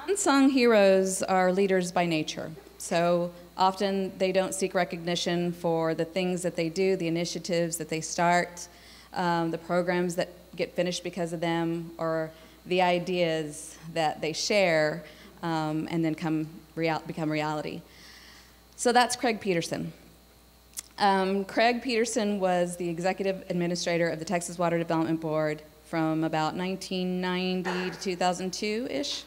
Unsung heroes are leaders by nature. So often they don't seek recognition for the things that they do, the initiatives that they start, the programs that get finished because of them, or the ideas that they share and then become reality. So that's Craig Pedersen. Craig Pedersen was the executive administrator of the Texas Water Development Board from about 1990 to 2002-ish.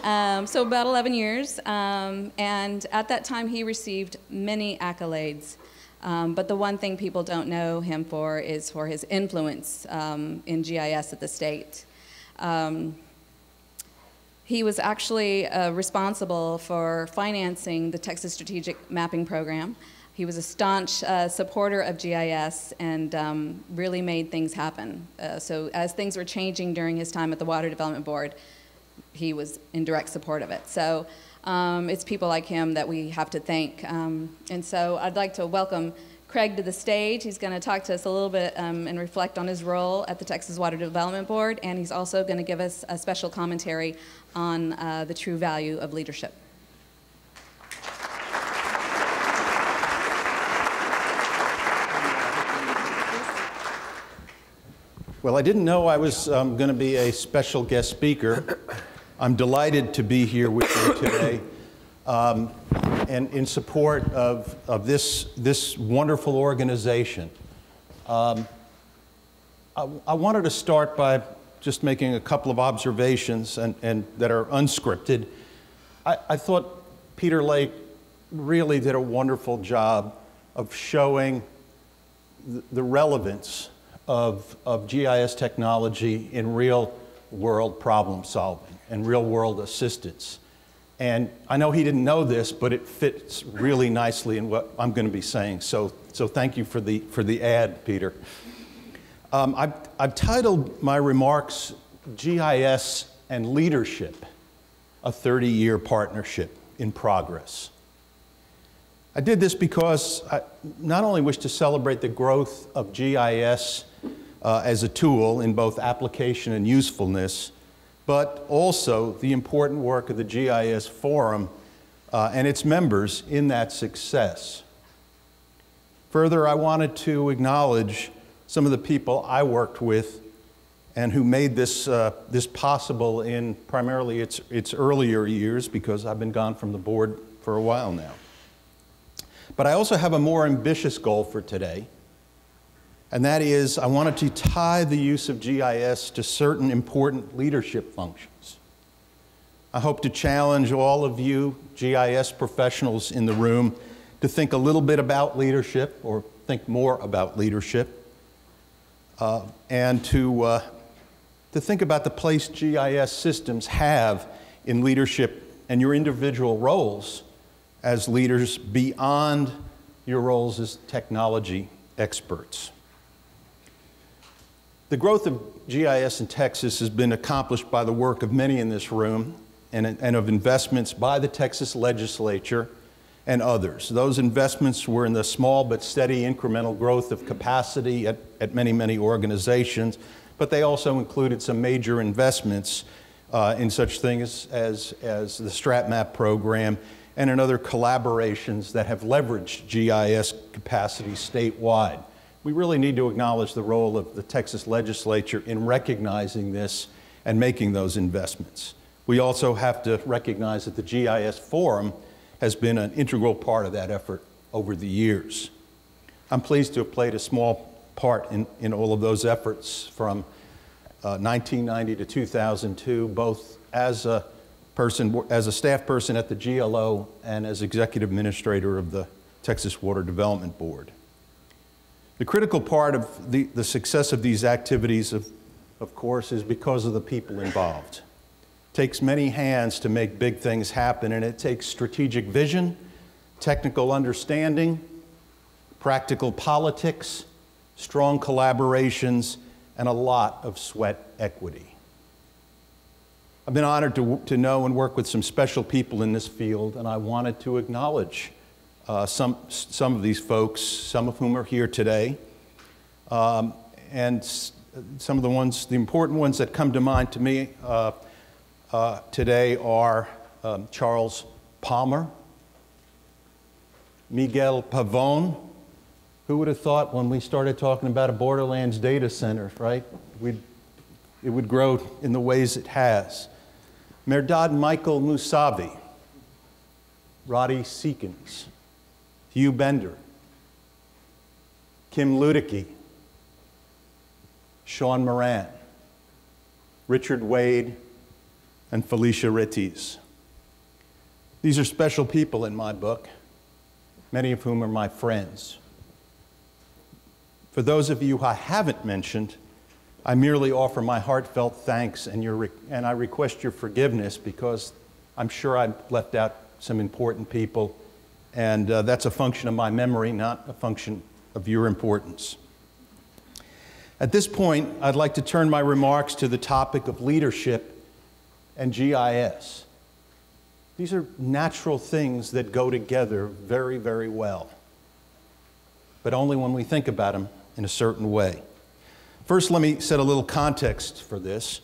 So about 11 years, and at that time he received many accolades, but the one thing people don't know him for is for his influence in GIS at the state. He was actually responsible for financing the Texas Strategic Mapping Program. He was a staunch supporter of GIS and really made things happen. So as things were changing during his time at the Water Development Board, he was in direct support of it. So it's people like him that we have to thank. And so I'd like to welcome Craig to the stage. He's going to talk to us a little bit and reflect on his role at the Texas Water Development Board, and he's also going to give us a special commentary on the true value of leadership. Well, I didn't know I was going to be a special guest speaker. I'm delighted to be here with you today and in support of this wonderful organization. I wanted to start by just making a couple of observations and that are unscripted. I thought Peter Lake really did a wonderful job of showing the relevance of GIS technology in real-world problem solving and real-world assistance. And I know he didn't know this, but it fits really nicely in what I'm going to be saying. So thank you for the ad, Peter. I've titled my remarks GIS and Leadership, a 30-year partnership in progress. I did this because I not only wish to celebrate the growth of GIS as a tool in both application and usefulness, but also the important work of the GIS Forum and its members in that success. Further, I wanted to acknowledge some of the people I worked with and who made this possible in primarily its earlier years, because I've been gone from the board for a while now. But I also have a more ambitious goal for today, and that is I wanted to tie the use of GIS to certain important leadership functions. I hope to challenge all of you GIS professionals in the room to think a little bit about leadership, or think more about leadership, and to think about the place GIS systems have in leadership and your individual roles as leaders beyond your roles as technology experts. The growth of GIS in Texas has been accomplished by the work of many in this room and of investments by the Texas legislature and others. Those investments were in the small but steady incremental growth of capacity at many, many organizations, but they also included some major investments in such things as the StratMap program and in other collaborations that have leveraged GIS capacity statewide. We really need to acknowledge the role of the Texas legislature in recognizing this and making those investments. We also have to recognize that the GIS Forum has been an integral part of that effort over the years. I'm pleased to have played a small part in all of those efforts from 1990 to 2002, both as a staff person at the GLO and as executive administrator of the Texas Water Development Board. The critical part of the success of these activities, of course, is because of the people involved. It takes many hands to make big things happen, and it takes strategic vision, technical understanding, practical politics, strong collaborations, and a lot of sweat equity. I've been honored to know and work with some special people in this field, and I wanted to acknowledge some of these folks, some of whom are here today, and some of the important ones that come to mind to me today are Charles Palmer, Miguel Pavón. Who would have thought when we started talking about a Borderlands data center, right? It would grow in the ways it has. Mehrdad Michael Mousavi, Roddy Seekins, Hugh Bender, Kim Ludicky, Sean Moran, Richard Wade, and Felicia Ritties. These are special people in my book, many of whom are my friends. For those of you I haven't mentioned, I merely offer my heartfelt thanks and I request your forgiveness because I'm sure I've left out some important people, and that's a function of my memory, not a function of your importance. At this point, I'd like to turn my remarks to the topic of leadership and GIS. These are natural things that go together very, very well, but only when we think about them in a certain way. First, let me set a little context for this.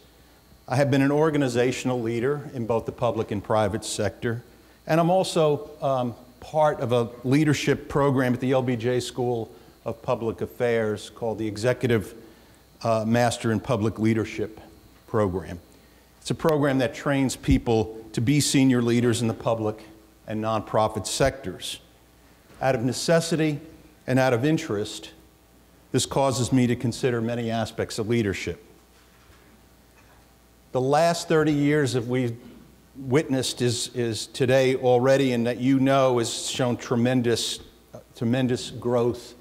I have been an organizational leader in both the public and private sector, and I'm also part of a leadership program at the LBJ School of Public Affairs called the Executive Master in Public Leadership Program. It's a program that trains people to be senior leaders in the public and nonprofit sectors. Out of necessity and out of interest, this causes me to consider many aspects of leadership. The last 30 years that we've witnessed is today already, and that you know has shown tremendous growth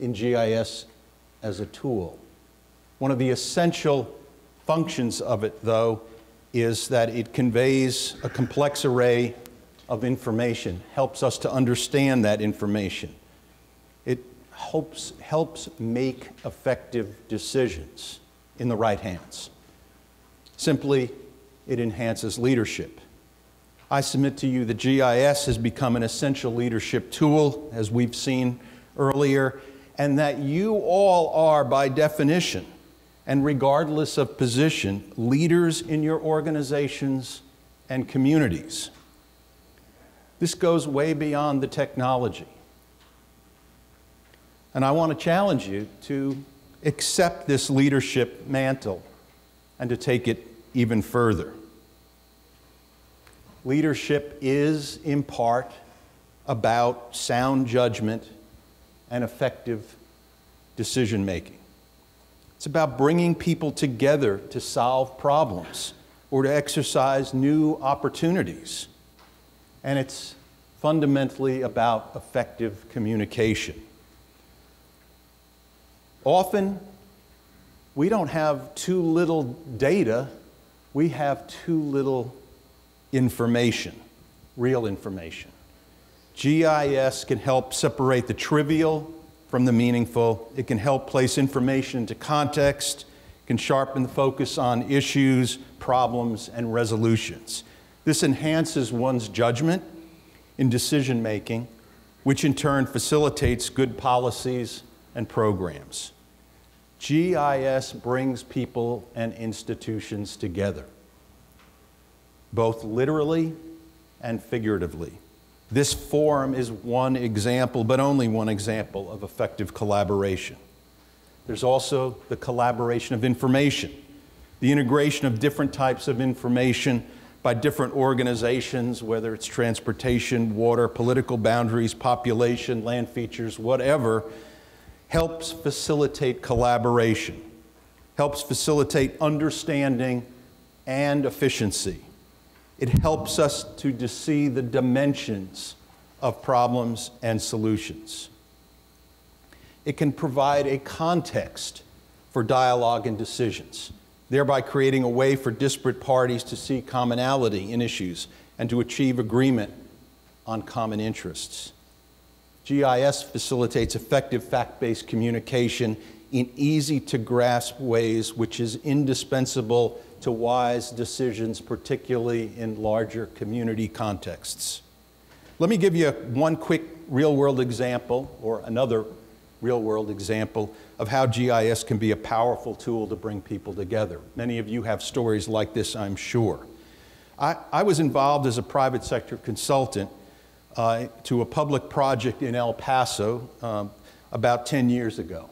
in GIS as a tool. One of the essential functions of it, though, is that it conveys a complex array of information, helps us to understand that information. It helps make effective decisions in the right hands. Simply, it enhances leadership. I submit to you that GIS has become an essential leadership tool, as we've seen earlier, and that you all are, by definition, and regardless of position, leaders in your organizations and communities. This goes way beyond the technology. And I want to challenge you to accept this leadership mantle and to take it even further. Leadership is, in part, about sound judgment and effective decision-making. It's about bringing people together to solve problems or to exercise new opportunities. And it's fundamentally about effective communication. Often, we don't have too little data, we have too little information, real information. GIS can help separate the trivial from the meaningful. It can help place information into context, can sharpen the focus on issues, problems, and resolutions. This enhances one's judgment in decision making, which in turn facilitates good policies and programs. GIS brings people and institutions together, both literally and figuratively. This forum is one example, but only one example, of effective collaboration. There's also the collaboration of information, the integration of different types of information by different organizations, whether it's transportation, water, political boundaries, population, land features, whatever, helps facilitate collaboration, helps facilitate understanding and efficiency. It helps us to see the dimensions of problems and solutions. It can provide a context for dialogue and decisions, thereby creating a way for disparate parties to see commonality in issues and to achieve agreement on common interests. GIS facilitates effective fact-based communication in easy-to-grasp ways, which is indispensable to wise decisions, particularly in larger community contexts. Let me give you one quick real-world example, or another real-world example of how GIS can be a powerful tool to bring people together. Many of you have stories like this, I'm sure. I was involved as a private sector consultant to a public project in El Paso about 10 years ago.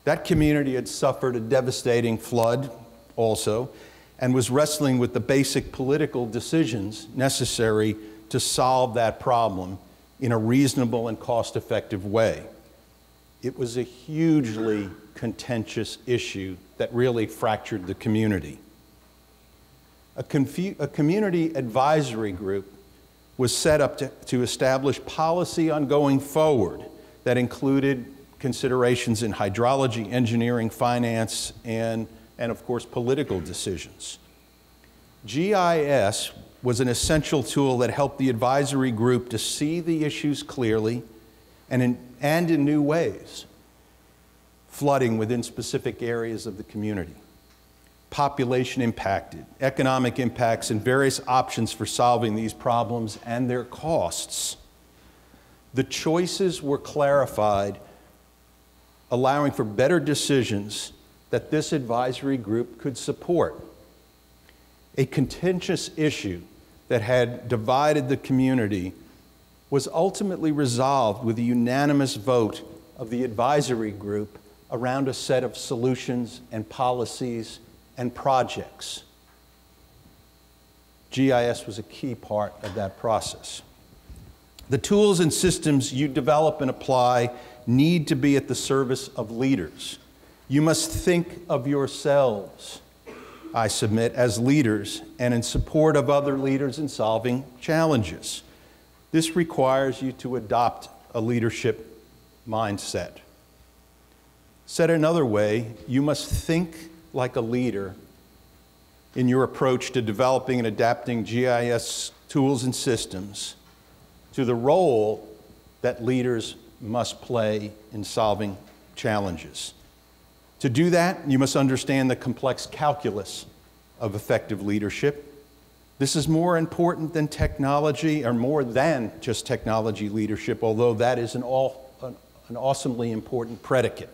That community had suffered a devastating flood also, and was wrestling with the basic political decisions necessary to solve that problem in a reasonable and cost-effective way. It was a hugely contentious issue that really fractured the community. A community advisory group was set up to establish policy on going forward that included considerations in hydrology, engineering, finance, and of course, political decisions. GIS was an essential tool that helped the advisory group to see the issues clearly and in new ways. Flooding within specific areas of the community, population impacted, economic impacts, and various options for solving these problems and their costs. The choices were clarified, allowing for better decisions that this advisory group could support. A contentious issue that had divided the community was ultimately resolved with a unanimous vote of the advisory group around a set of solutions and policies and projects. GIS was a key part of that process. The tools and systems you develop and apply need to be at the service of leaders. You must think of yourselves, I submit, as leaders and in support of other leaders in solving challenges. This requires you to adopt a leadership mindset. Said another way, you must think like a leader in your approach to developing and adapting GIS tools and systems to the role that leaders must play in solving challenges. To do that, you must understand the complex calculus of effective leadership. This is more important than technology, or more than just technology leadership, although that is an awesomely important predicate.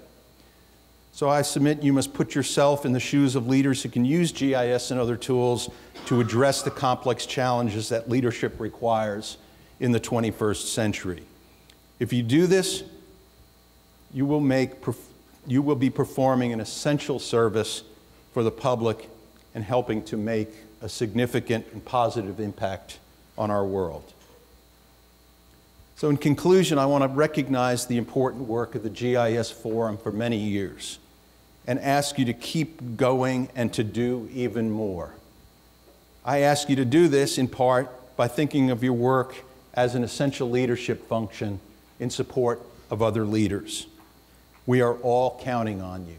So I submit you must put yourself in the shoes of leaders who can use GIS and other tools to address the complex challenges that leadership requires in the 21st century. If you do this, you will be performing an essential service for the public and helping to make a significant and positive impact on our world. So in conclusion, I want to recognize the important work of the GIS Forum for many years and ask you to keep going and to do even more. I ask you to do this in part by thinking of your work as an essential leadership function in support of other leaders. We are all counting on you.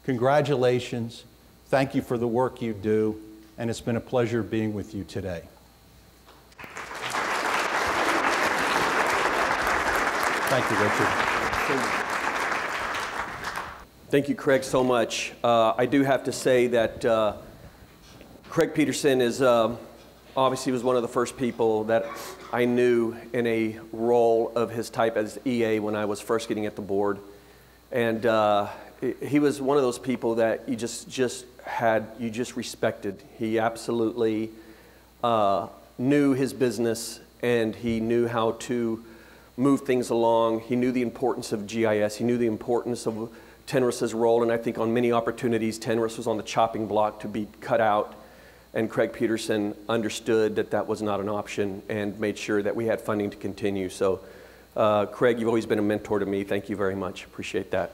Congratulations. Thank you for the work you do, and it's been a pleasure being with you today. Thank you, Richard. Thank you, Craig, so much. I do have to say that Craig Pedersen is obviously was one of the first people that I knew in a role of his type as EA when I was first getting at the board. And he was one of those people that you just respected. He absolutely knew his business, and he knew how to move things along. He knew the importance of GIS. He knew the importance of TNRUS's role, and I think on many opportunities, TNRUS was on the chopping block to be cut out, and Craig Pedersen understood that that was not an option and made sure that we had funding to continue. So, Craig, you've always been a mentor to me. Thank you very much. Appreciate that.